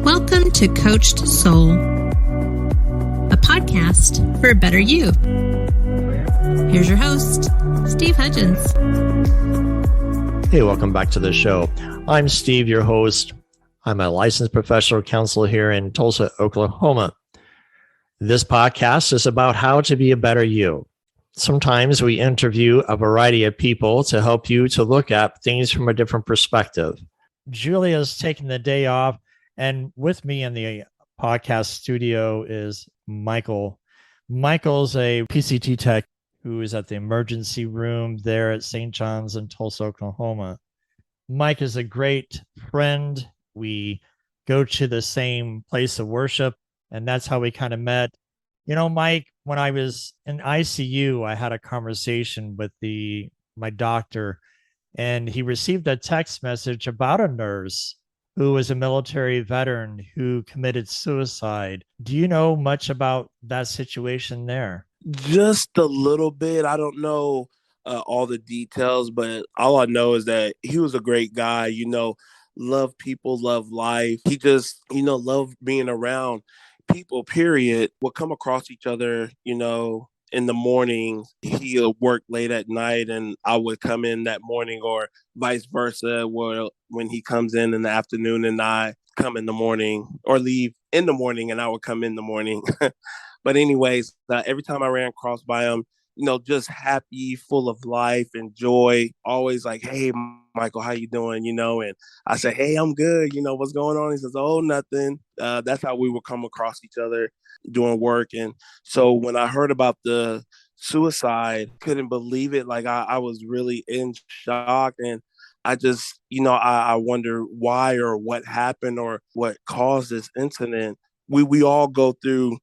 Welcome to Coached Soul, a podcast for a better you. Here's your host, Steve Hudgens. Hey, welcome back to the show. I'm Steve, your host. I'm a licensed professional counselor here in Tulsa, Oklahoma. This podcast is about how to be a better you. Sometimes we interview a variety of people to help you to look at things from a different perspective. Julia's taking the day off, and with me in the podcast studio is Michael. Michael's a PCT tech who is at the emergency room there at St. John's in Tulsa, Oklahoma. Mike is a great friend. We go to the same place of worship, and that's how we kind of met. You know, Mike, when I was in ICU, I had a conversation with my doctor, and he received a text message about a nurse who was a military veteran who committed suicide. Do you know much about that situation there? Just a little bit. I don't know all the details, but all I know is that he was a great guy, loved people, loved life. He just, loved being around people, period. Would come across each other, in the morning. He would work late at night and I would come in that morning, or vice versa, where when he comes in the afternoon and I come in the morning, or leave in the morning and I would come in the morning. But anyways, every time I ran across by him, just happy, full of life and joy, always like, "Hey, Michael, how you doing?" And I said, "Hey, I'm good. What's going on?" He says, "Oh, nothing." That's how we would come across each other doing work. And so when I heard about the suicide, couldn't believe it. Like I was really in shock. And I just, I wonder why or what happened or what caused this incident. We all go through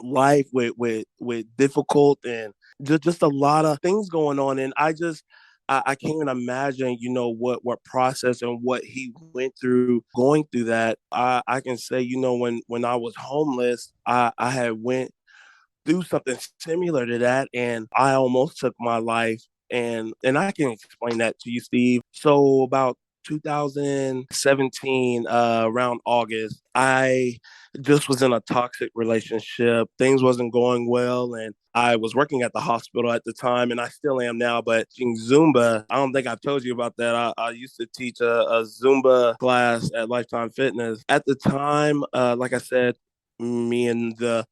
life with difficult and just a lot of things going on, and I can't imagine what process and what he went through going through that. I can say, when I was homeless, I had went through something similar to that, and I almost took my life. And I can explain that to you, Steve. So about 2017, around August, I just was in a toxic relationship. Things wasn't going well, and I was working at the hospital at the time, and I still am now. But in Zumba, I don't think I've told you about that. I used to teach a Zumba class at Lifetime Fitness. At the time, like I said, me and the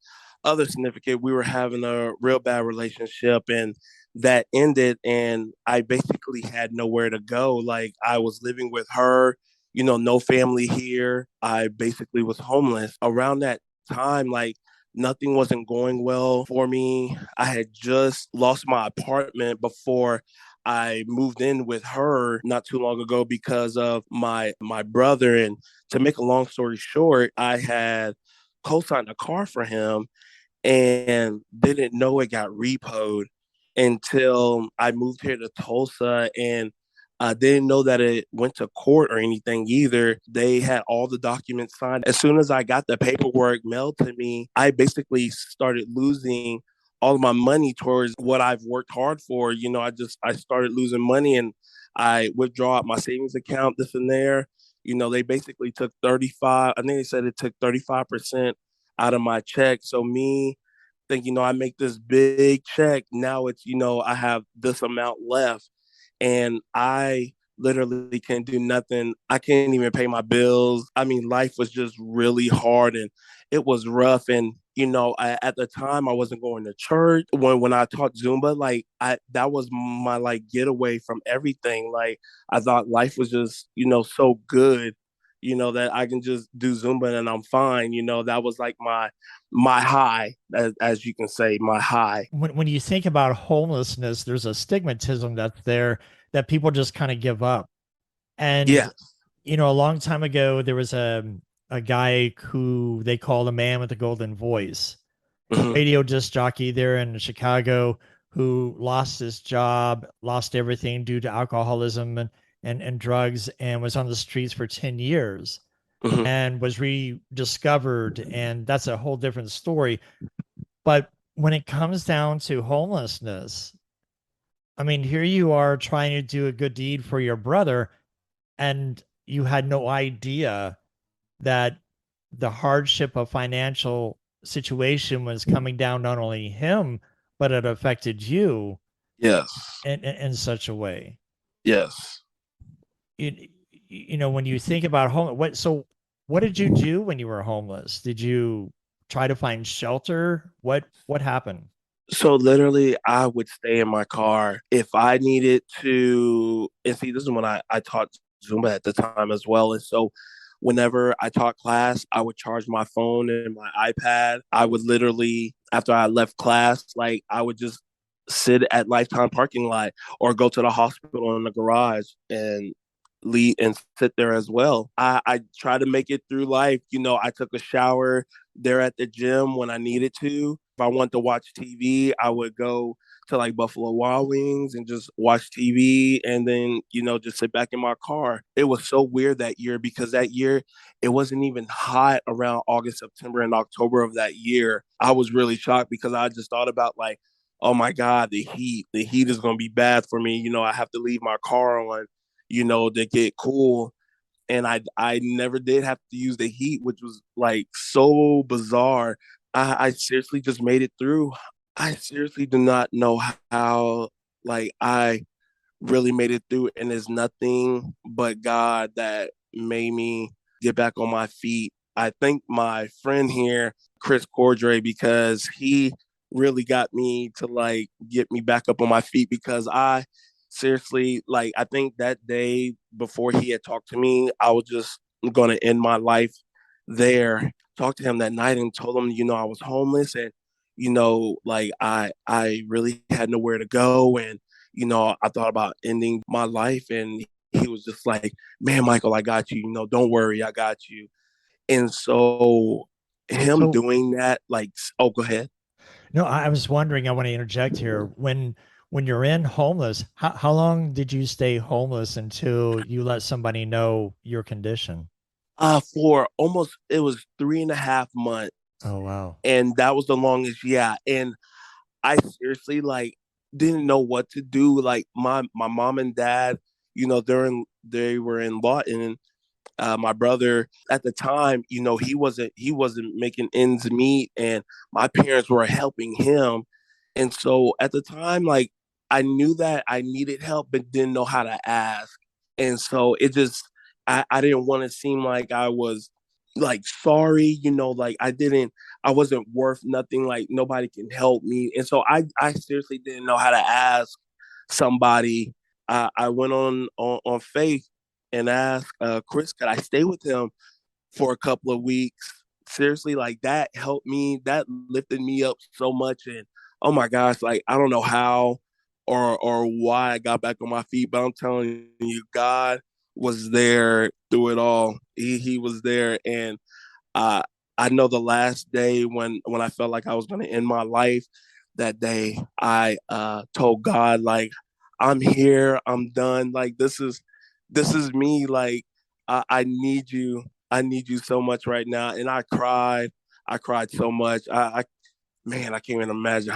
other significant, we were having a real bad relationship, and that ended, and I basically had nowhere to go. Like I was living with her, no family here. I basically was homeless. Around that time, like nothing wasn't going well for me. I had just lost my apartment before I moved in with her not too long ago because of my brother. And to make a long story short, I had co-signed a car for him and didn't know it got repoed until I moved here to Tulsa, and I didn't know that it went to court or anything either. They had all the documents signed. As soon as I got the paperwork mailed to me, I basically started losing all of my money towards what I've worked hard for. I started losing money, and I withdraw out my savings account, this and there. They basically took 35, I think they said it took 35% out of my check. So me think, I make this big check. Now it's, I have this amount left, and I literally can't do nothing. I can't even pay my bills. I mean, life was just really hard and it was rough. And, at the time I wasn't going to church. When I taught Zumba, like that was my like getaway from everything. Like I thought life was just, so good, that I can just do Zumba and I'm fine. That was like my high, as you can say, my high. When you think about homelessness, there's a stigmatism that's there that people just kind of give up. And, Yeah. a long time ago, there was a guy who they called a man with a golden voice, Mhm. radio disc jockey there in Chicago, who lost his job, lost everything due to alcoholism and drugs, and was on the streets for 10 years Mhm. and was rediscovered. And that's a whole different story. But when it comes down to homelessness, I mean, here you are trying to do a good deed for your brother, and you had no idea that the hardship of financial situation was coming down not only him, but it affected you Yes. in such a way. Yes. When you think about home, what did you do when you were homeless? Did you try to find shelter? What happened? So literally, I would stay in my car if I needed to. And see, this is when I taught Zumba at the time as well. And so whenever I taught class, I would charge my phone and my iPad. I would literally, after I left class, like I would just sit at Lifetime parking lot or go to the hospital in the garage and leave and sit there as well. I try to make it through life. I took a shower there at the gym when I needed to. If I want to watch TV, I would go to like Buffalo Wild Wings and just watch TV and then, just sit back in my car. It was so weird that year because that year it wasn't even hot around August, September, and October of that year. I was really shocked because I just thought about like, oh my God, the heat. The heat is going to be bad for me. I have to leave my car on, to get cool, and I never did have to use the heat, which was like so bizarre. I seriously just made it through. I seriously do not know how like I really made it through, and there's nothing but God that made me get back on my feet. I thank my friend here, Chris Cordray, because he really got me to like get me back up on my feet because I seriously like I think that day before he had talked to me, I was just gonna end my life there. Talked to him that night and told him, I was homeless and like I really had nowhere to go and I thought about ending my life. And he was just like, man, Michael, I got you. Don't worry, I got you. And so him So, doing that, like, oh, go ahead. no, I was wondering, I want to interject here. When you're in homeless, how long did you stay homeless until you let somebody know your condition? For almost, it was 3.5 months. Oh, wow. And that was the longest, yeah. And I seriously, like, didn't know what to do. Like, my mom and dad, they were in Lawton. My brother at the time, he wasn't making ends meet, and my parents were helping him. And so at the time, like I knew that I needed help, but didn't know how to ask. And so it just, I didn't want to seem like I was like sorry, like I wasn't worth nothing, like nobody can help me. And so I seriously didn't know how to ask somebody. I went on faith and asked Chris, could I stay with him for a couple of weeks? Seriously, like that helped me. That lifted me up so much. And oh my gosh, like I don't know how or why I got back on my feet, but I'm telling you, God was there through it all. He was there, and uh, I know the last day when I felt like I was going to end my life, that day I told God like, I'm here, I'm done. Like this is me. Like I need you. I need you so much right now. And I cried. I cried so much. Man, I can't even imagine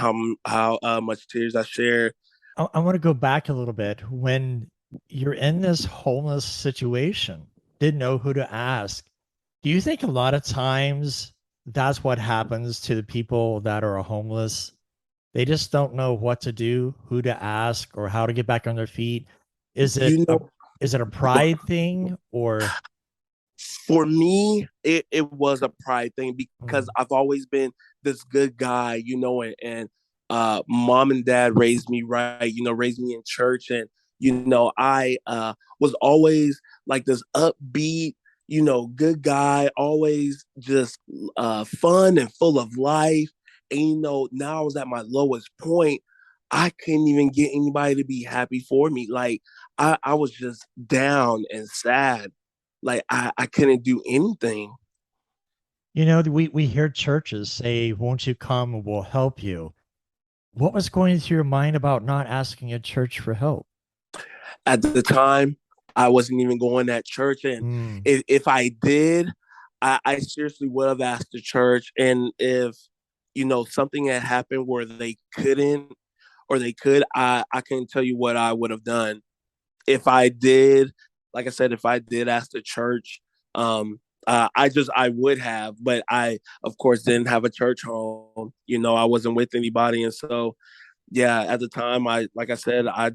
how much tears I shared. I want to go back a little bit. When you're in this homeless situation, didn't know who to ask. Do you think a lot of times that's what happens to the people that are homeless? They just don't know what to do, who to ask, or how to get back on their feet. Is it You a know, is it a pride thing or for me, it was a pride thing because mm, I've always been this good guy, and mom and dad raised me right, raised me in church, and I was always like this upbeat, good guy, always just fun and full of life. And now I was at my lowest point. I couldn't even get anybody to be happy for me. Like I was just down and sad, like I couldn't do anything. we hear churches say, "Won't you come and we'll help you." What was going through your mind about not asking a church for help? At the time, I wasn't even going at church, and Mm. if I did, I seriously would have asked the church. And if something had happened where they couldn't or they could, I couldn't tell you what I would have done if I did. like I said, if I did ask the church, I would have, but I of course didn't have a church home. I wasn't with anybody, and so yeah, at the time, like I said, I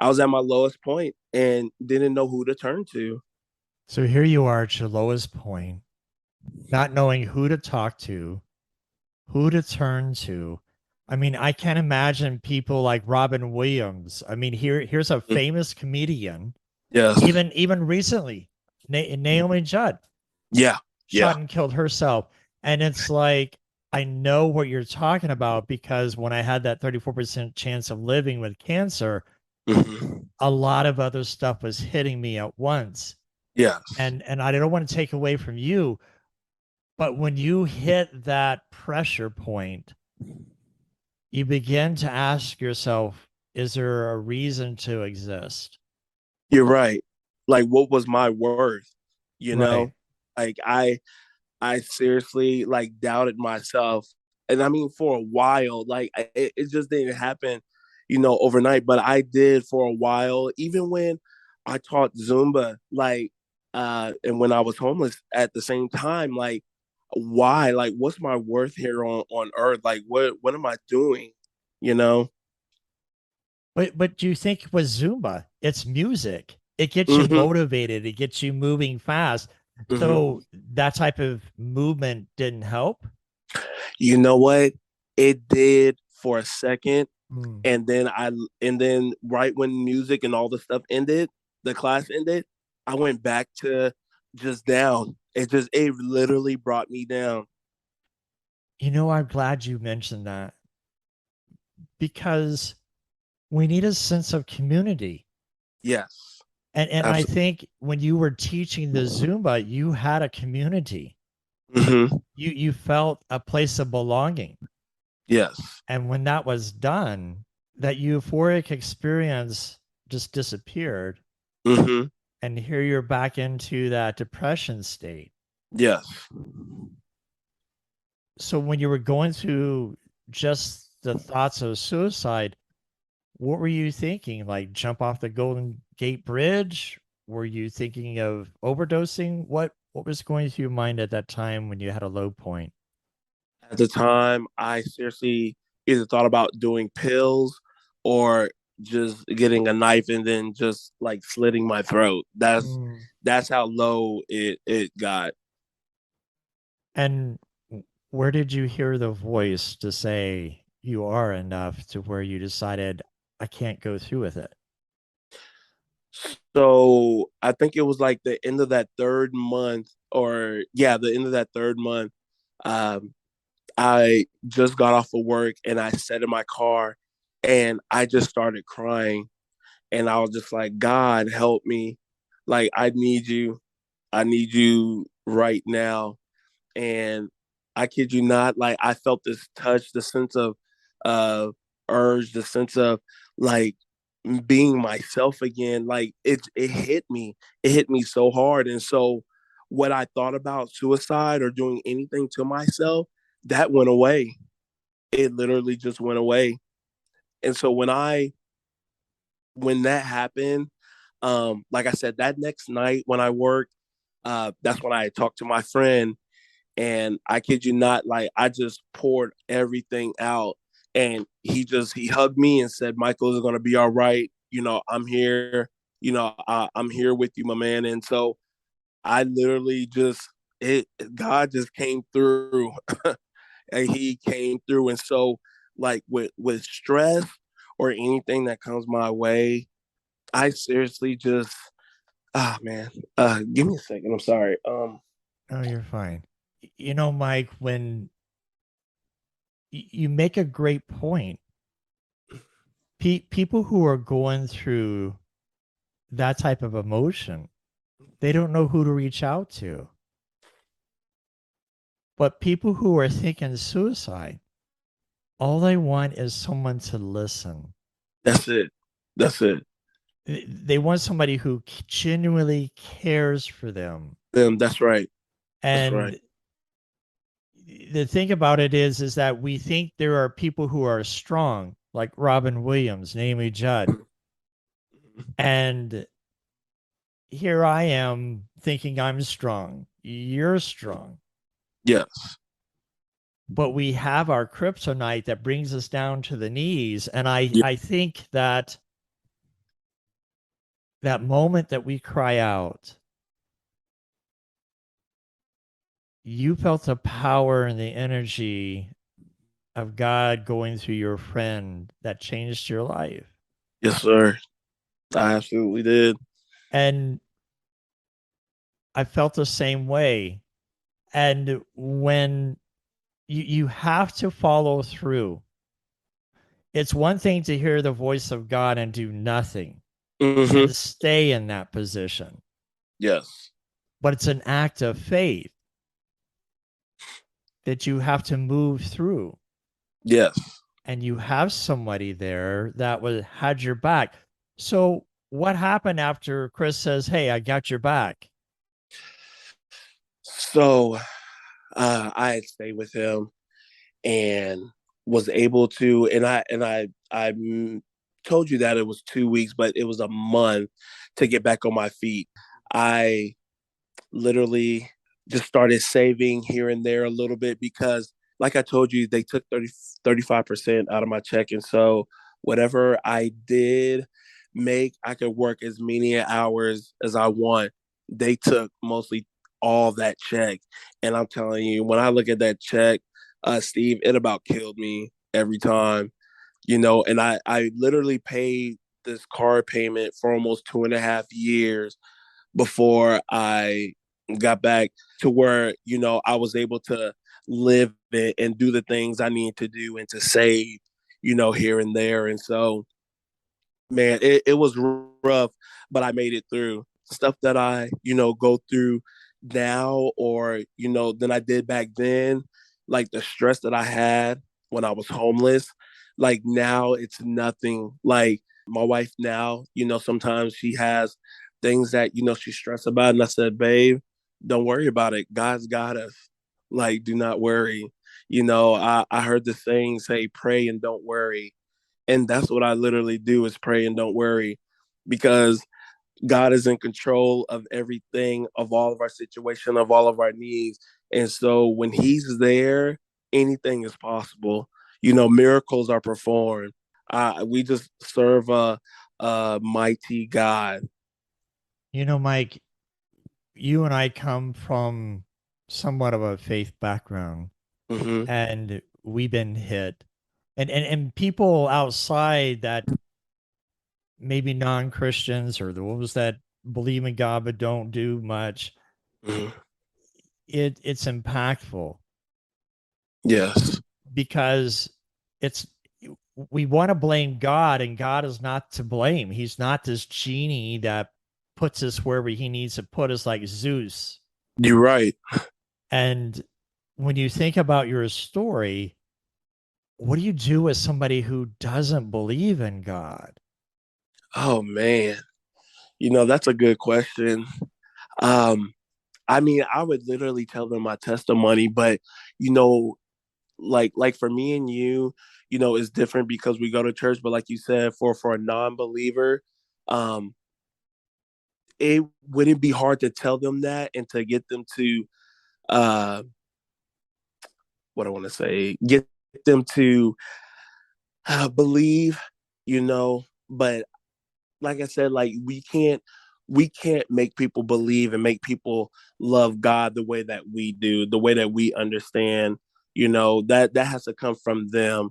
was at my lowest point and didn't know who to turn to. So here you are at your lowest point, not knowing who to talk to, who to turn to. I mean, I can't imagine people like Robin Williams. I mean, here's a famous comedian. Yes. Even recently, Naomi Judd Yeah. Yeah. shot and killed herself. And it's like, I know what you're talking about because when I had that 34% chance of living with cancer, Hmm. a lot of other stuff was hitting me at once. Yes. And I don't want to take away from you, but when you hit that pressure point, you begin to ask yourself, is there a reason to exist? You're right. Like, what was my worth? You Right. know, like I seriously like doubted myself, and I mean for a while, like it just didn't happen, overnight. But I did for a while, even when I taught Zumba, like, and when I was homeless at the same time, like, why? Like, what's my worth here on Earth? Like, what am I doing? You know? But do you think with Zumba, it's music. It gets you Hmm. motivated, it gets you moving fast. Hmm. So that type of movement didn't help? You know what? It did for a second, Mm. and then right when music and all the stuff ended, the class ended, I went back to just down. It literally brought me down. I'm glad you mentioned that because we need a sense of community. Yes. And I Absolutely. think when you were teaching the Zumba, you had a community. Hmm. You felt a place of belonging. Yes. And when that was done, that euphoric experience just disappeared. Hmm. And here you're back into that depression state. Yes. So when you were going through just the thoughts of suicide, what were you thinking? Like jump off the Golden Gate Bridge? Were you thinking of overdosing? What was going through your mind at that time when you had a low point? At the time, I seriously either thought about doing pills or just getting a knife and then just like slitting my throat. Mm. That's how low it got. And where did you hear the voice to say you are enough to where you decided I can't go through with it? So I think it was like the end of that third month, or yeah, the end of that third month. Um, I just got off of work and I sat in my car and I just started crying. And I was just like, God, help me. Like, I need you. I need you right now. And I kid you not, like, I felt this touch, the sense of uh, urge, the sense of like being myself again. Like, it hit me. It hit me so hard. And so, what I thought about suicide or doing anything to myself, that went away. It literally just went away. And so when that happened, like I said, that next night when I worked, that's when I talked to my friend, and I kid you not, like I just poured everything out, and he hugged me and said, "Michael is gonna be all right. I'm here. I'm here with you, my man." And so I literally just it God just came through, and he came through. And so, like with stress or anything that comes my way, I seriously just man. Give me a second. I'm sorry. Oh, you're fine. Mike, when you make a great point, people who are going through that type of emotion, they don't know who to reach out to. But people who are thinking suicide, all they want is someone to listen. That's it. That's it. They want somebody who genuinely cares for them. That's right. That's right. And the thing about it is that we think there are people who are strong, like Robin Williams, Naomi Judd, and here I am thinking I'm strong. You're strong. Yes. But we have our kryptonite that brings us down to the knees. And Yeah. I think that that moment that we cry out, you felt the power and the energy of God going through your friend that changed your life. Yes, sir. I absolutely did. And I felt the same way. And when you have to follow through, it's one thing to hear the voice of God and do nothing Hmm. and stay in that position, Yes. but it's an act of faith that you have to move through. Yes. And you have somebody there that had your back. So what happened after Chris says, "Hey, I got your back"? So I had stayed with him and was able to, and I told you that it was 2 weeks, but it was a month to get back on my feet. I literally just started saving here and there a little bit because, like I told you, they took 35% out of my check. And so whatever I did make, I could work as many hours as I want. They took mostly all that check. And I'm telling you, when I look at that check, Steve, it about killed me every time, and I literally paid this car payment for almost 2.5 years before I got back to where, I was able to live it and do the things I need to do and to save, here and there. And so, man, it was rough, but I made it through. Stuff that I, go through now or, than I did back then, like the stress that I had when I was homeless, like now it's nothing. Like my wife now, sometimes she has things that, she's stressed about. And I said, babe, don't worry about it. God's got us. Like, do not worry. I heard the saying say, pray and don't worry, and that's what I literally do is pray and don't worry because God is in control of everything, of all of our situation, of all of our needs. And so when he's there, anything is possible. Miracles are performed. We just serve a mighty God. Mike, you and I come from somewhat of a faith background, Hmm. and we've been hit. And people outside that maybe non-Christians or those that believe in God but don't do much, Hmm. it's impactful Yes. because it's we want to blame God, and God is not to blame. He's not this genie that puts us wherever he needs to put us, like Zeus. You're right. And when you think about your story, what do you do with somebody who doesn't believe in God? Oh, man. That's a good question. Um, I mean, I would literally tell them my testimony, but you know, like for me and you, it's different because we go to church. But like you said, for a non-believer, um, it wouldn't be hard to tell them that and to get them to uh, what I want to say, get them to believe, But like I said, like we can't make people believe and make people love God the way that we do, the way that we understand, that has to come from them.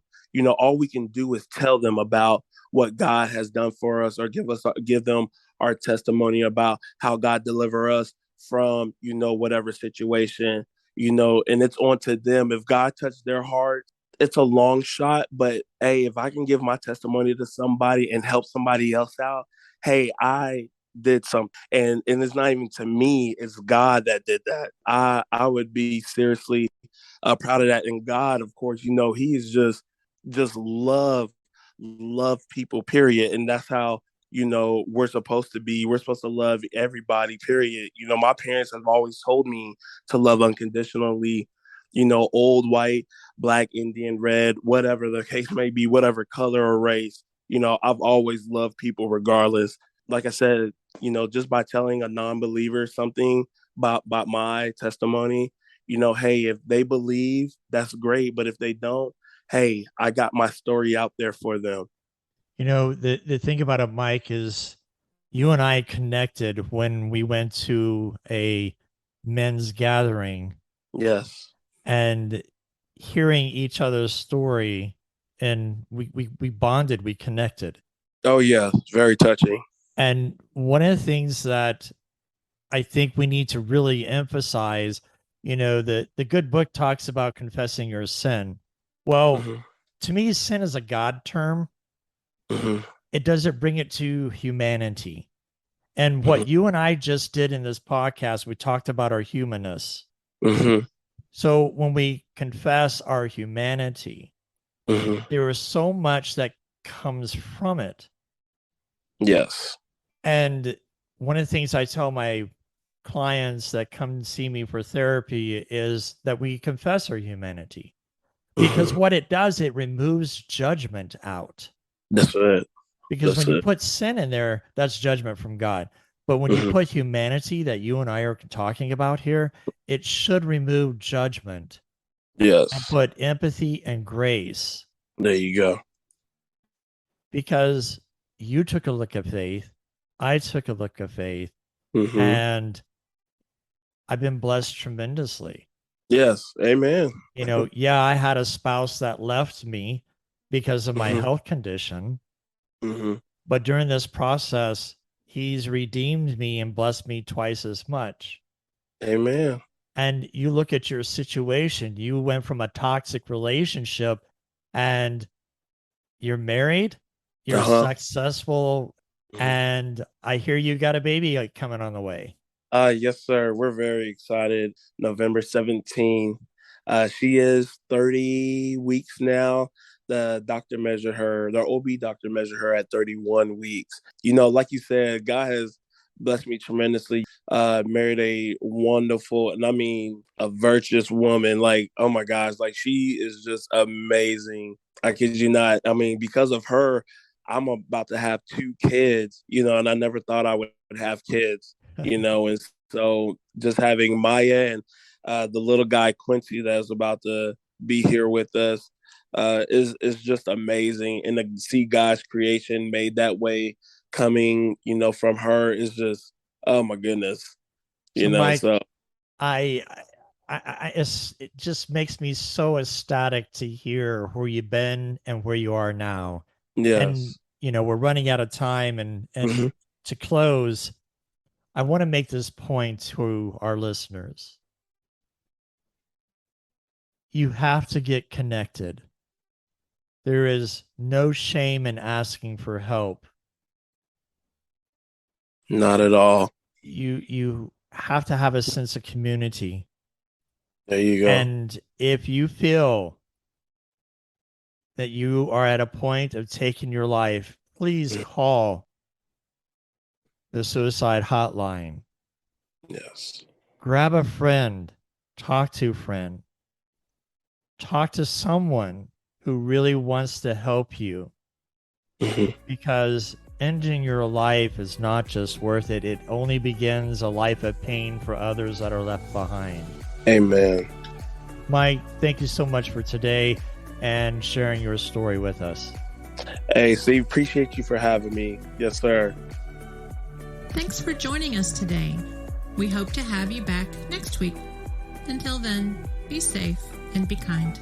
All we can do is tell them about what God has done for us or give them our testimony about how God deliver us from, whatever situation, and it's on to them. If God touched their heart, it's a long shot, but hey, if I can give my testimony to somebody and help somebody else out, hey, I did something. And it's not even to me, it's God that did that. I would be seriously proud of that. And God, of course, he is just love people, period. And that's how we're supposed to be. We're supposed to love everybody, period. My parents have always told me to love unconditionally, old, white, black, Indian, red, whatever the case may be, whatever color or race. I've always loved people regardless. like I said, just by telling a non-believer something about my testimony, hey, if they believe, that's great. But if they don't, hey, I got my story out there for them. The thing about it, Mike, is you and I connected when we went to a men's gathering. Yes. And hearing each other's story, and we bonded, we connected. Oh, yeah. Very touching. And one of the things that I think we need to really emphasize, the good book talks about confessing your sin. Well, Mm-hmm. to me, sin is a God term. Mm-hmm. It doesn't bring it to humanity. And Mm-hmm. what you and I just did in this podcast, we talked about our humanness. Mm-hmm. So when we confess our humanity, Mm-hmm. there is so much that comes from it. Yes. And one of the things I tell my clients that come see me for therapy is that we confess our humanity, because Mm-hmm. what it does, it removes judgment out. That's it. Because That's when you it. put sin in there, that's judgment from God. But when you Mm-hmm. put humanity that you and I are talking about here, it should remove judgment and Yes. put empathy and grace. There you go. Because you took a look at faith, I took a look at faith, Mm-hmm. and I've been blessed tremendously. Yes. Amen. Yeah, I had a spouse that left me because of my Mm-hmm. health condition, Mm-hmm. but during this process, he's redeemed me and blessed me twice as much. Amen. And you look at your situation, you went from a toxic relationship and you're married, you're Uh-huh. successful, Mm-hmm. and I hear you got a baby coming on the way. Yes, sir. We're very excited. November 17th. She is 30 weeks now. The OB doctor measured her at 31 weeks. Like you said, God has blessed me tremendously. Married a wonderful, and I mean, a virtuous woman. Like, oh my gosh, like she is just amazing. I kid you not. I mean, because of her, I'm about to have 2 kids, and I never thought I would have kids. And so just having Maya and the little guy Quincy that's about to be here with us is just amazing, and to see God's creation made that way coming, from her is just, oh my goodness, So, Mike, So it just makes me so ecstatic to hear where you've been and where you are now. And, yes. we're running out of time, and Mm-hmm. to close, I want to make this point to our listeners. You have to get connected. There is no shame in asking for help. Not at all. You have to have a sense of community. There you go. And if you feel that you are at a point of taking your life, please call the suicide hotline. Yes. Grab a friend, talk to a friend, talk to someone who really wants to help you, because ending your life is not just worth it. It only begins a life of pain for others that are left behind. Amen. Mike, thank you so much for today and sharing your story with us. Hey, Steve, appreciate you for having me. Yes, sir. Thanks for joining us today. We hope to have you back next week. Until then, be safe and be kind.